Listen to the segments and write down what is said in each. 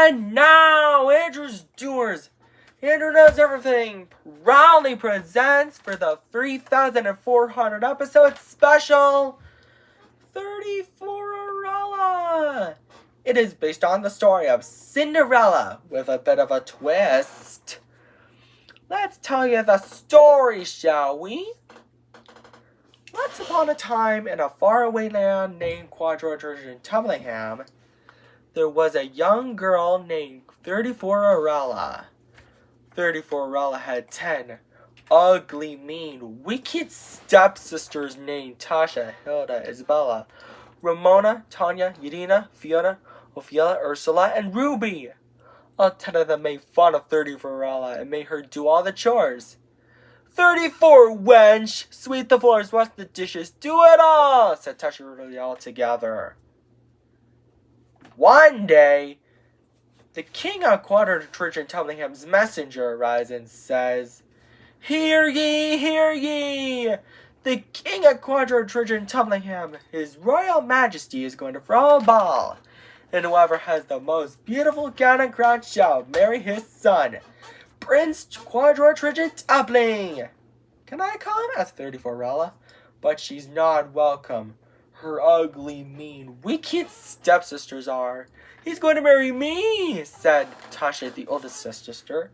And now, Andrew's Doers, Andrew Knows Everything, proudly presents for the 3,400 episode special, 34ella. It is based on the story of Cinderella with a bit of a twist. Let's tell you the story, shall we? Once upon a time, in a faraway land named Quadroturgeon Tumblingham, there was a young girl named 34ella. 34ella had 10 ugly, mean, wicked stepsisters named Tasha, Hilda, Isabella, Ramona, Tanya, Yadina, Fiona, Ophelia, Ursula, and Ruby. All 10 of them made fun of 34ella and made her do all the chores. 34, wench! Sweep the floors, wash the dishes, do it all! Said Tasha and Ruby all together. One day, the king of Quadroturgeon Tumblingham's messenger arrives and says, "Hear ye, hear ye! The king of Quadroturgeon Tumblingham, his royal majesty, is going to throw a ball, and whoever has the most beautiful gown and crown shall marry his son, Prince Quadroturgeon Tumbling." "Can I come?" asked 34ella, but she's not welcome. Her ugly, mean, wicked stepsisters are. "He's going to marry me," said Tasha, the oldest sister.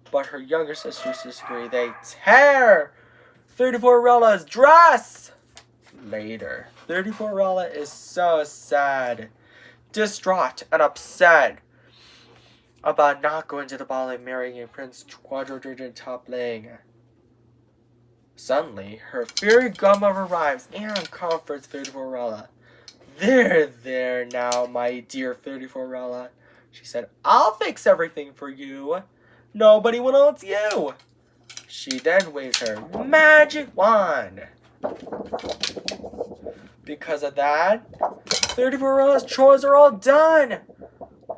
But her younger sisters disagree. They tear 34ella's dress. Later, 34ella is so sad, distraught, and upset about not going to the ball and marrying Prince Quadroturgeon Tumbling. Suddenly, her fairy godmother arrives and comforts 34ella. There now, my dear 34ella," she said. "I'll fix everything for you. Nobody wants you." She then waves her magic wand. Because of that, 34ella's chores are all done.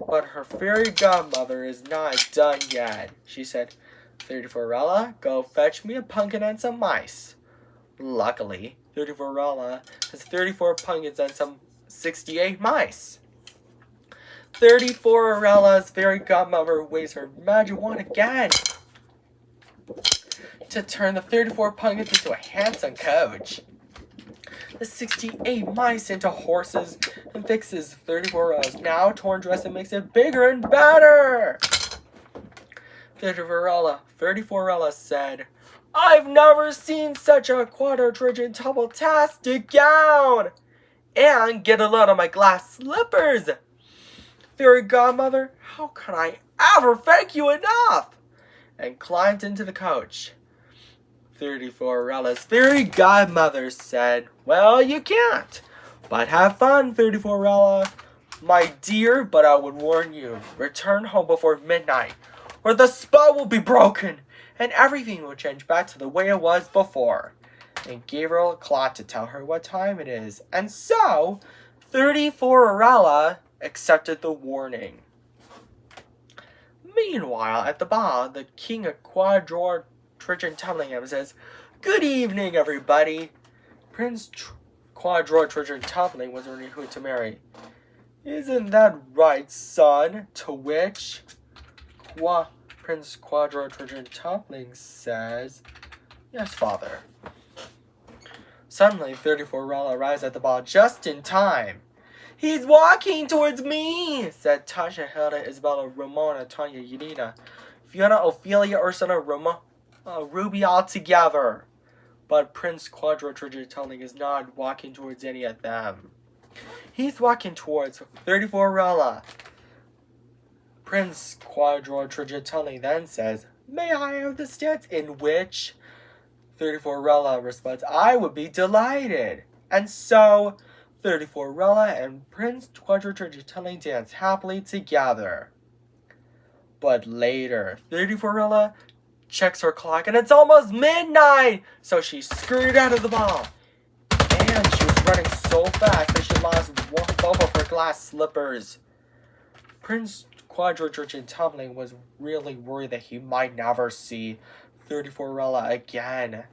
But her fairy godmother is not done yet. She said, 34ella, go fetch me a pumpkin and some mice." Luckily, 34ella has 34 pumpkins and some 68 mice. 34ella's fairy godmother waves her magic wand again to turn the 34 pumpkins into a handsome coach, the 68 mice into horses, and fixes 34ella's now torn dress and makes it bigger and better. 34ella said, "I've never seen such a Quadroturgeon Tumble-tastic gown! And get a load of my glass slippers! Fairy godmother, how can I ever thank you enough?" And climbed into the coach. 34ella's fairy godmother said, "Well, you can't. But have fun, 34ella. My dear, but I would warn you, return home before midnight, or the spell will be broken, and everything will change back to the way it was before." And gave her a clock to tell her what time it is. And so, 34ella accepted the warning. Meanwhile, at the ball, the king of Quadroturgeon Tumblingham says, "Good evening, everybody." Prince Quadroturgeon Tumbling was already who to marry. "Isn't that right, son?" To which Prince Quadroturgeon Tumbling says, "Yes, father." Suddenly, 34ella arrives at the ball just in time. "He's walking towards me," said Tasha, Hilda, Isabella, Ramona, Tanya, Yadina, Fiona, Ophelia, Ursula, Ruby all together. But Prince Quadroturgeon Tumbling is not walking towards any of them. He's walking towards 34ella. Prince Quadroturgeon Tumbling then says, "May I have the stance?" In which 34ella responds, "I would be delighted." And so, 34ella and Prince Quadroturgeon Tumbling dance happily together. But later, 34ella checks her clock and it's almost midnight! So she scurried out of the ball. And she was running so fast that she lost both of her glass slippers. Prince Quadroturgeon Tumbling was really worried that he might never see 34ella again.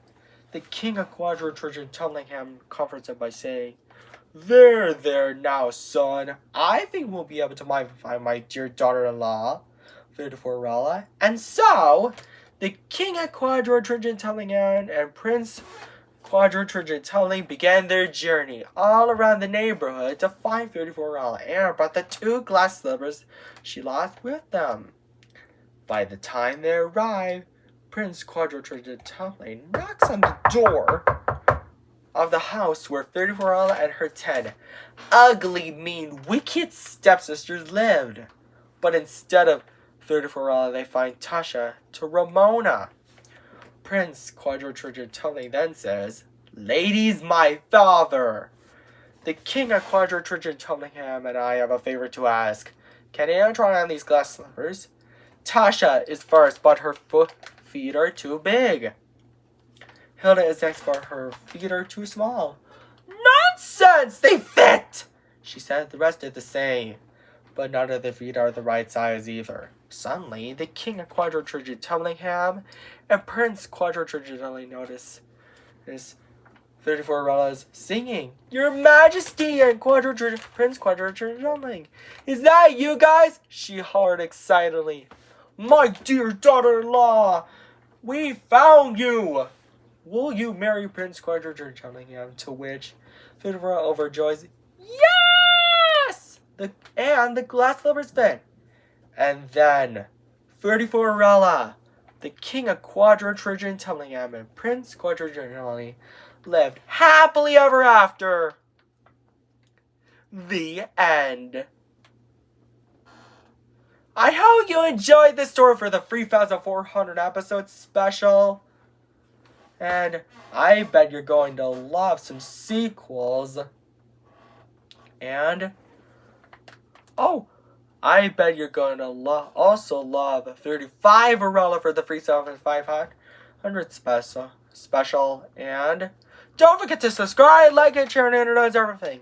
The king of Quadroturgeon Tumblinghamn comforts him by saying, There now, son. I think we'll be able to find my dear daughter-in-law, 34 And so, the king at Quadrotrigentellingan and Prince Quadrotrigentelling began their journey all around the neighborhood to find 34 and brought the 2 glass slippers she lost with them. By the time they arrive, Prince Quadrotrigentelling knocks on the door of the house where 34 and her 10 ugly, mean, wicked stepsisters lived. But instead of 34 they find Tasha to Ramona. Prince Quadrotrigentelling then says, "Ladies, my father, the king of Quadrotrigentellingham and I have a favor to ask. Can anyone try on these glass slippers? Tasha is first, but her feet are too big. Hilda is next, but her feet are too small." "Nonsense! They fit!" she said. The rest did the same, but none of the feet are the right size either. Suddenly, the king of Quadrotrigentellingham and Prince Quadrotrigentelling notice 34 singing, "Your Majesty," and Prince Quadrotrigentelling. "Is that you guys?" she hollered excitedly. "My dear daughter-in-law, we found you! Will you marry Prince Quadrotrigentellingham?" To which 34 overjoys, "Yes!" And the glass slippers fit. And then 34 the king of Quadrotrigentellingham and Prince Quadrotrigentelling lived happily ever after. The end. I hope you enjoyed this story for the 3,400 episode special. And I bet you're going to love some sequels. And, I bet you're going to also love 35 for the 3,500 special. And don't forget to subscribe, like, and share, and introduce everything.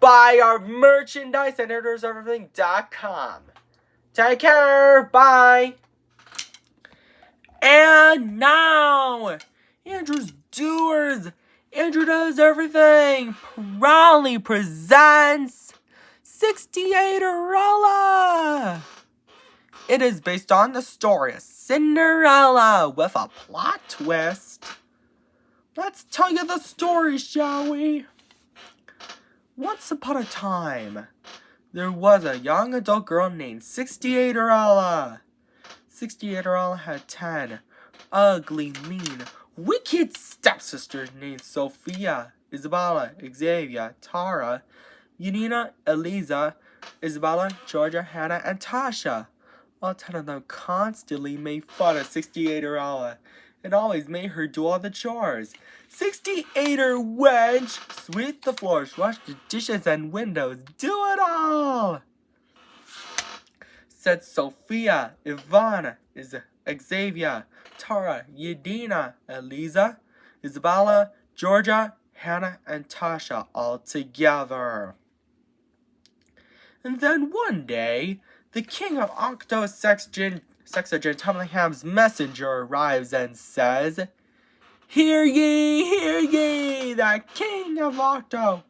Buy our merchandise at introduceeverything.com. Take care. Bye. And now, Andrew's Doers, Andrew Does Everything, proudly presents 68erella. It is based on the story of Cinderella with a plot twist. Let's tell you the story, shall we? Once upon a time, there was a young adult girl named 68erella. 68erella had 10 ugly, mean, wicked stepsisters named Sophia, Isabella, Xavier, Tara, Yanina, Eliza, Isabella, Georgia, Hannah, and Tasha. All 10 of them constantly made fun of 68erella and always made her do all the chores. 68er wench, sweep the floors, wash the dishes and windows, do it all, said Sophia, Ivana, Xavier, Tara, Yadina, Eliza, Isabella, Georgia, Hannah, and Tasha all together. And then one day, the king of Sexagentumlingham's messenger arrives and says, hear ye, the king of Octo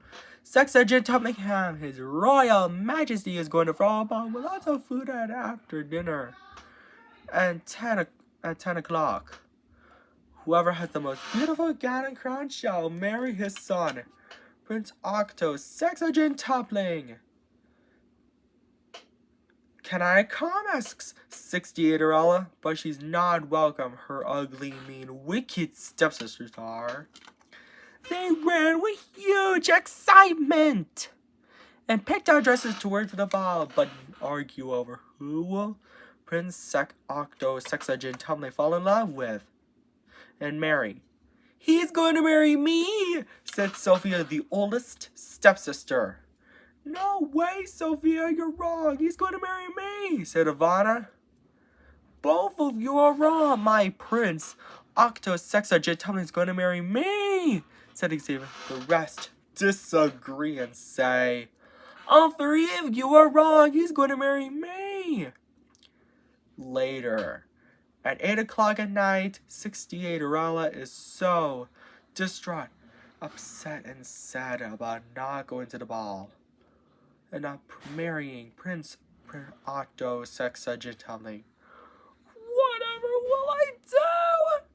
Sexagentumlingham, his royal majesty, is going to throw a bomb with lots of food after dinner. And at 10 o'clock, whoever has the most beautiful gown and crown shall marry his son, Prince Octo Sexagentumpling. Can I come? Asks 68erella, but she's not welcome. Her ugly, mean, wicked stepsisters are. They ran with huge excitement and picked out dresses to wear to the ball, but argue over who will Prince Octo Sexagentumpling fall in love with and marry. He's going to marry me, said Sophia, the oldest stepsister. No way, Sophia, you're wrong. He's going to marry me, said Ivana. Both of you are wrong. My Prince Octo Sexagentumpling is going to marry me, said Xavier. The rest disagree and say, all 3 of you are wrong. He's going to marry me. Later, at 8 o'clock at night, 68erella is so distraught. upset and sad about not going to the ball and not marrying Prince Otto Sexa Gentleman. Whatever will I do?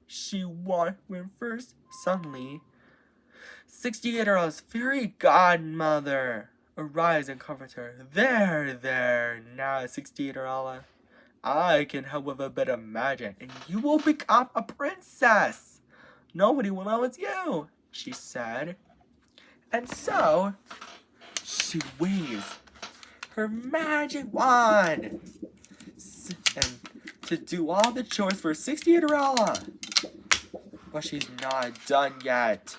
She went when first. Suddenly, 68-year-old's fairy godmother arrives and comforts her. There, now 68-year-old. I can help with a bit of magic, and you will become a princess. Nobody will know it's you, she said. And so, she waves her magic wand and to do all the chores for 68-year-old. But she's not done yet.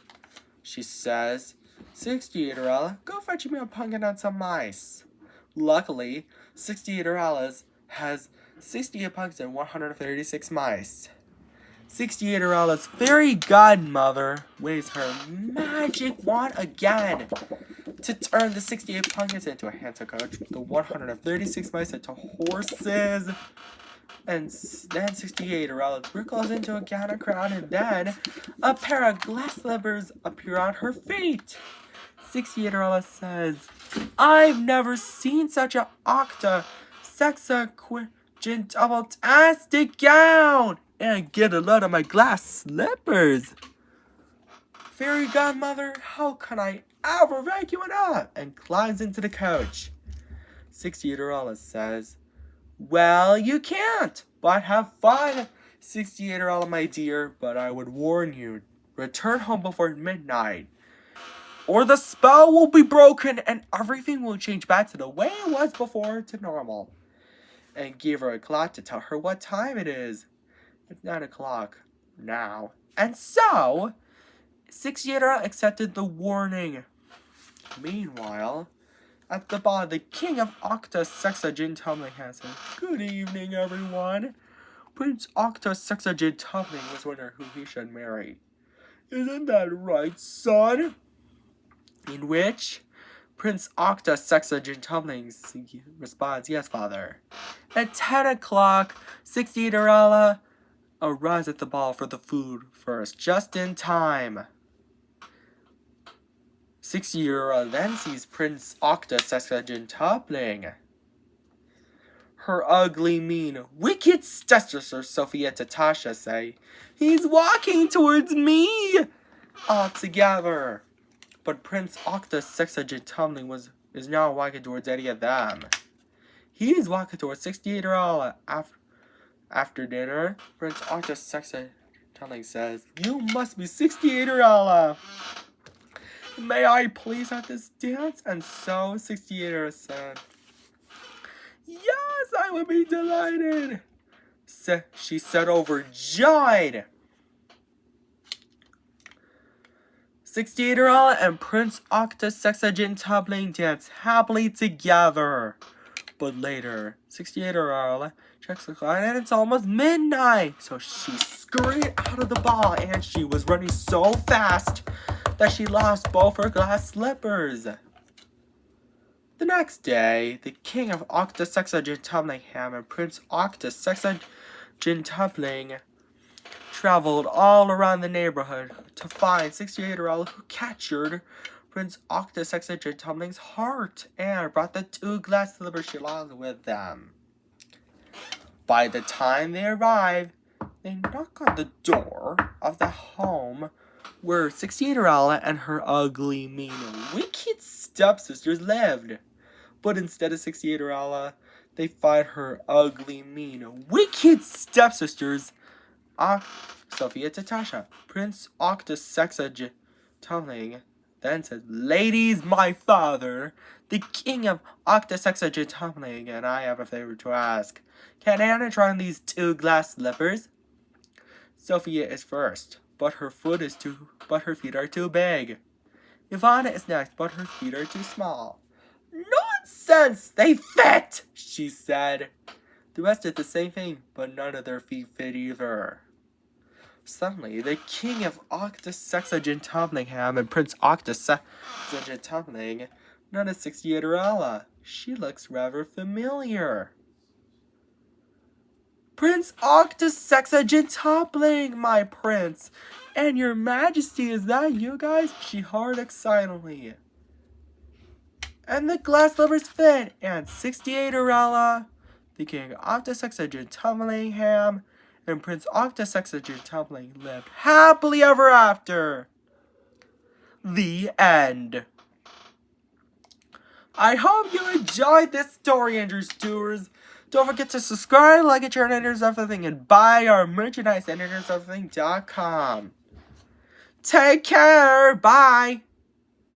She says, 68-year-old, go fetch me a pumpkin and some mice. Luckily, 68-year-old has 68 pumpkins and 136 mice. 68-year-old's fairy godmother waves her magic wand again to turn the 68 pumpkins into a handsome coach, the 136 mice into horses, and then 68-year-old wriggles into a gown crown, and then a pair of glass slippers appear on her feet. 68-year-old says, I've never seen such a sexaquintastic gown, and get a load of my glass slippers. Fairy godmother, how can I ever vacuum it up? And climbs into the coach. 68-year-old says, well, you can't, but have fun, 68-year-old, my dear, but I would warn you, return home before midnight, or the spell will be broken and everything will change back to the way it was before to normal. And gave her a clock to tell her what time it is. It's 9 o'clock now. And so, 68-year-old accepted the warning. Meanwhile, at the ball, the king of Octa Sexagentubling has said, good evening, everyone. Prince Octa Sexagentubling was wondering who he should marry. Isn't that right, son? In which Prince Octa Sexagentubling responds, yes, father. At 10 o'clock, 68-year-old arrives at the ball for the food first, just in time. 60-year-old then sees Prince Octa Sexagentubling. Her ugly, mean, wicked stepsister Sophia to Tasha say, he's walking towards me! All together. But Prince Octa Sexagentubling is now walking towards any of them. He is walking towards 68-year-old. After dinner, Prince Octa Sexagentubling says, you must be 68-year-old. May I please at this dance? And so 68-year-old said, yes, I would be delighted. She said overjoyed. 68-year-old and Prince Octa Sexagentubling dance happily together. But later, 68-year-old checks the clock and it's almost midnight. So she scurried out of the ball and she was running so fast that she lost both her glass slippers. The next day, the king of Octa Sexagentubling and Prince Octa Sexagentubling traveled all around the neighborhood to find 68-year-old who captured Prince Octa Sexagentubling's heart and brought the 2 glass slippers she lost with them. By the time they arrived, they knock on the door of the home where 68-year-old and her ugly, mean, wicked stepsisters lived. But instead of 68-year-old, they find her ugly, mean, wicked stepsisters, Sophia to Tasha. Prince Octa Sexagentubling then says, ladies, my father, the king of Octa Sexagentubling, and I have a favor to ask. Can Anna try on these 2 glass slippers? Sophia is first, but her feet are too big. Ivana is next, but her feet are too small. Nonsense! They fit! She said. The rest did the same thing, but none of their feet fit either. Suddenly, the king of Octa Sexagentubling and Prince Octa Sexagentubling noticed 68-year-old. She looks rather familiar. Prince Octasexagentoppling, my prince. And your majesty, is that you guys? She heard excitedly. And the glass lovers fit, and 68 Arella, the king Octasexagentopplingham, and Prince Octasexagentoppling lived happily ever after. The end. I hope you enjoyed this story, Andrew Stewards. Don't forget to subscribe, like it, share, and Editors Everything, and buy our merchandise at EditorsEverything.com. Take care. Bye.